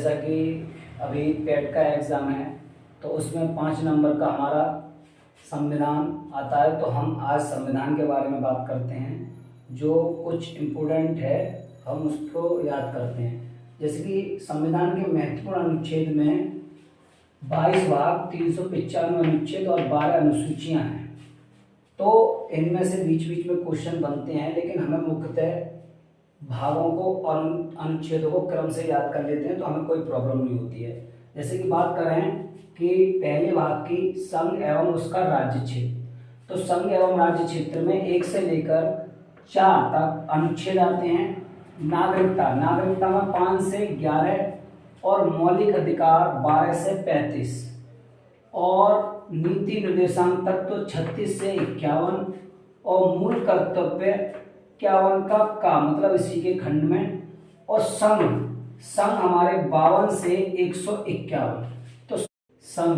जैसा कि अभी पेट का एग्ज़ाम है तो उसमें 5 नंबर का हमारा संविधान आता है। तो हम आज संविधान के बारे में बात करते हैं, जो कुछ इम्पोर्टेंट है हम उसको याद करते हैं। जैसे कि संविधान के महत्वपूर्ण अनुच्छेद में 22 भाग, 395 अनुच्छेद और 12 अनुसूचियाँ हैं। तो इनमें से बीच बीच में क्वेश्चन बनते हैं, लेकिन हमें मुख्यतः भागों को और अनुच्छेदों को क्रम से याद कर लेते हैं तो हमें कोई प्रॉब्लम नहीं होती है। जैसे कि बात करें कि पहले भाग की संघ एवं उसका राज्य क्षेत्र, तो संघ एवं राज्य क्षेत्र में 1 से लेकर 4 तक अनुच्छेद आते हैं। नागरिकता में 5 से 11 और मौलिक अधिकार 12 से 35 और नीति निर्देशांक तक तो 36 से 51 और मूल कर्तव्य 51 का मतलब इसी के खंड में। और संघ हमारे 52 से 151, तो संघ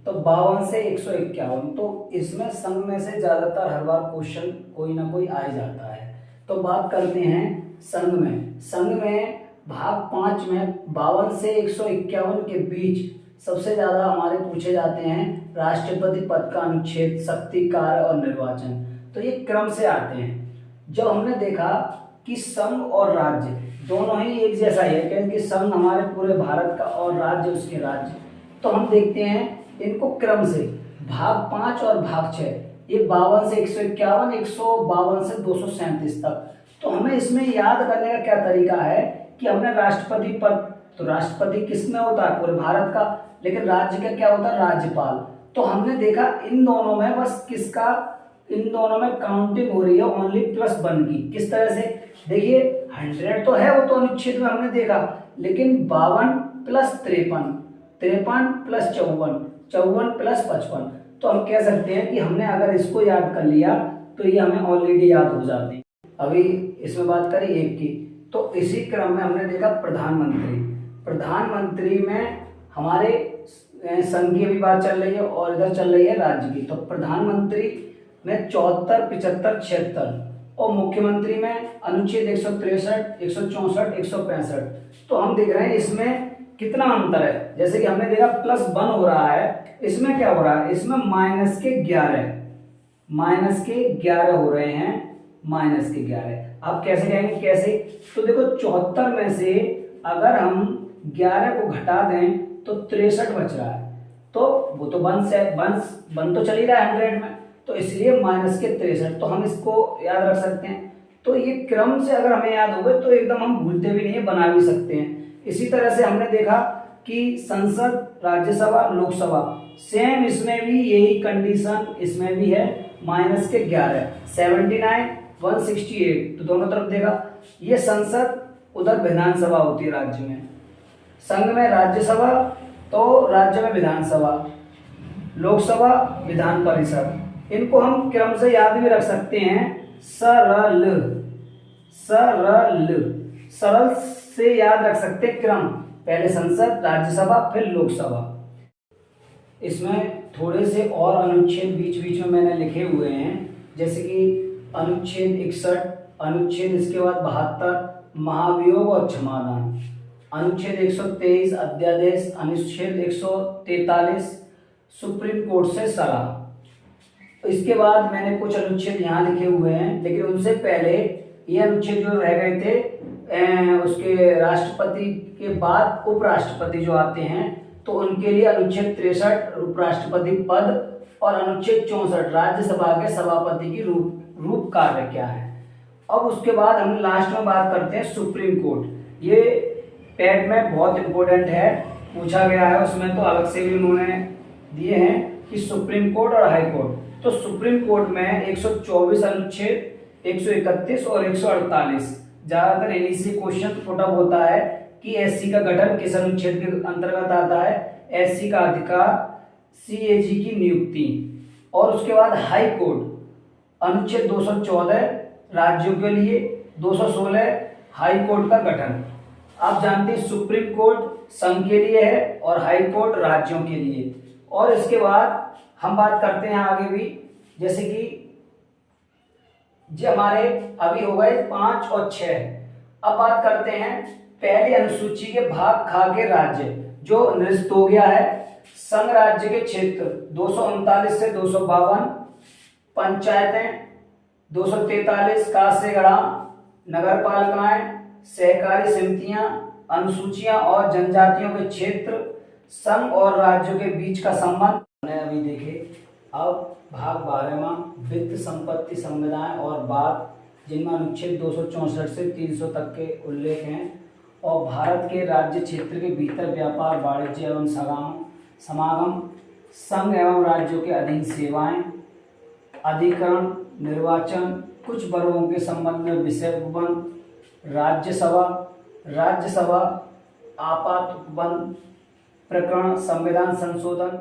तो 52 से 151, तो इसमें संघ में से ज्यादातर हर बार क्वेश्चन कोई ना कोई आ जाता है। तो बात करते हैं संघ में भाग 5 में 52 से 151 के बीच सबसे ज्यादा हमारे पूछे जाते हैं राष्ट्रपति पद का अनुच्छेद, शक्ति, कार्य और निर्वाचन। तो ये क्रम से आते हैं। जब हमने देखा कि संघ और राज्य दोनों ही एक जैसा ही है, क्योंकि संघ हमारे पूरे भारत का और राज्य उसके राज्य, तो हम देखते हैं इनको क्रम से। भाग 5 और भाग 6 ये 52 से 151, 152 से 237 तक। तो हमें इसमें याद करने का क्या तरीका है कि हमने राष्ट्रपति पद, तो राष्ट्रपति किसमें होता है? पूरे भारत का। लेकिन राज्य का क्या होता है? राज्यपाल। तो हमने देखा इन दोनों में बस इन दोनों में काउंटिंग हो रही है ओनली +1 की। किस तरह से? देखिए 100 तो है, वो तो अनुच्छेद में हमने देखा, लेकिन 52 + 53, 53 + 54, 54 + 55। तो हम कह सकते हैं कि हमने अगर इसको याद कर लिया तो ये हमें ऑलरेडी याद हो जाते हैं। अभी इसमें बात करें एक की, तो इसी क्रम में हमने देखा प्रधानमंत्री में हमारे संघ की भी बात चल रही है और इधर चल रही है राज्य की। तो प्रधानमंत्री में 74, 75, 76 और मुख्यमंत्री में अनुच्छेद 163, 164, 165। तो हम देख रहे हैं इसमें कितना अंतर है। जैसे कि हमने देखा +1 हो रहा है, इसमें क्या हो रहा है? इसमें -11 हो रहे हैं, -11। आप कैसे कहेंगे? कैसे? तो देखो 74 में से अगर हम 11 को घटा दें तो 63 बच रहा है। तो वो तो 1 तो चल ही रहा है 100 में, तो इसलिए -63। तो हम इसको याद रख सकते हैं। तो ये क्रम से अगर हमें याद हो गए तो एकदम हम भूलते भी नहीं है, बना भी सकते हैं। इसी तरह से हमने देखा कि संसद, राज्यसभा, लोकसभा, सेम इसमें भी यही कंडीशन इसमें भी है, -11, 79, 168। तो दोनों तरफ देखा, ये संसद, उधर विधानसभा होती है राज्य में। संघ में राज्यसभा, तो राज्य में विधानसभा, लोकसभा, विधान परिषद। इनको हम क्रम से याद भी रख सकते हैं, सरल से याद रख सकते हैं क्रम। पहले संसद, राज्यसभा, फिर लोकसभा। इसमें थोड़े से और अनुच्छेद बीच बीच में मैंने लिखे हुए हैं, जैसे कि अनुच्छेद 61, अनुच्छेद इसके बाद 72 महाभियोग और क्षमादान, अनुच्छेद 123 अध्यादेश, अनुच्छेद 143 सुप्रीम कोर्ट से सलाह। इसके बाद मैंने कुछ अनुच्छेद यहाँ लिखे हुए हैं, लेकिन उनसे पहले ये अनुच्छेद जो रह गए थे, उसके राष्ट्रपति के बाद उपराष्ट्रपति जो आते हैं, तो उनके लिए अनुच्छेद 63 उपराष्ट्रपति पद और अनुच्छेद 64 राज्यसभा के सभापति की रूप कार्य क्या है। अब उसके बाद हम लास्ट में बात करते हैं सुप्रीम कोर्ट। ये पेट में बहुत इंपॉर्टेंट है, पूछा गया है, उसमें तो अलग से भी उन्होंने दिए हैं कि सुप्रीम कोर्ट और हाई कोर्ट। तो सुप्रीम कोर्ट में 124 अनुच्छेद, 131 और 148 ज्यादातर इन्हीं से क्वेश्चन पुटअप होता है कि एससी का गठन किस अनुच्छेद के अंतर्गत आता है, एससी का अधिकार, सीएजी की नियुक्ति। और उसके बाद हाई कोर्ट अनुच्छेद 214 राज्यों के लिए, 216 हाई कोर्ट का गठन। आप जानते हैं सुप्रीम कोर्ट संघ के लिए है और हाई कोर्ट राज्यों के लिए। और इसके बाद हम बात करते हैं आगे भी, जैसे कि जो हमारे अभी हो गए 5 और 6। अब बात करते हैं पहली अनुसूची के भाग खा के राज्य जो निरस्त हो गया है। संघ राज्य के क्षेत्र 239 से 252, पंचायतें 243, का से गणा, नगर पालिकाएं, सहकारी समितियां, अनुसूचियां और जनजातियों के क्षेत्र, संघ और राज्यों के बीच का संबंध हमने अभी देखे। अब भाग 12वां वित्त, संपत्ति, संविदाएं और बात, जिनमें अनुच्छेद 264 से 300 तक के उल्लेख हैं, और भारत के राज्य क्षेत्र के भीतर व्यापार, वाणिज्य एवं समागम, संघ एवं राज्यों के अधीन सेवाएं, अधिकरण, निर्वाचन, कुछ वर्गों के संबंध में विषय उपबंध, राज्यसभा, आपात उपबंध, प्रकरण, संविधान संशोधन।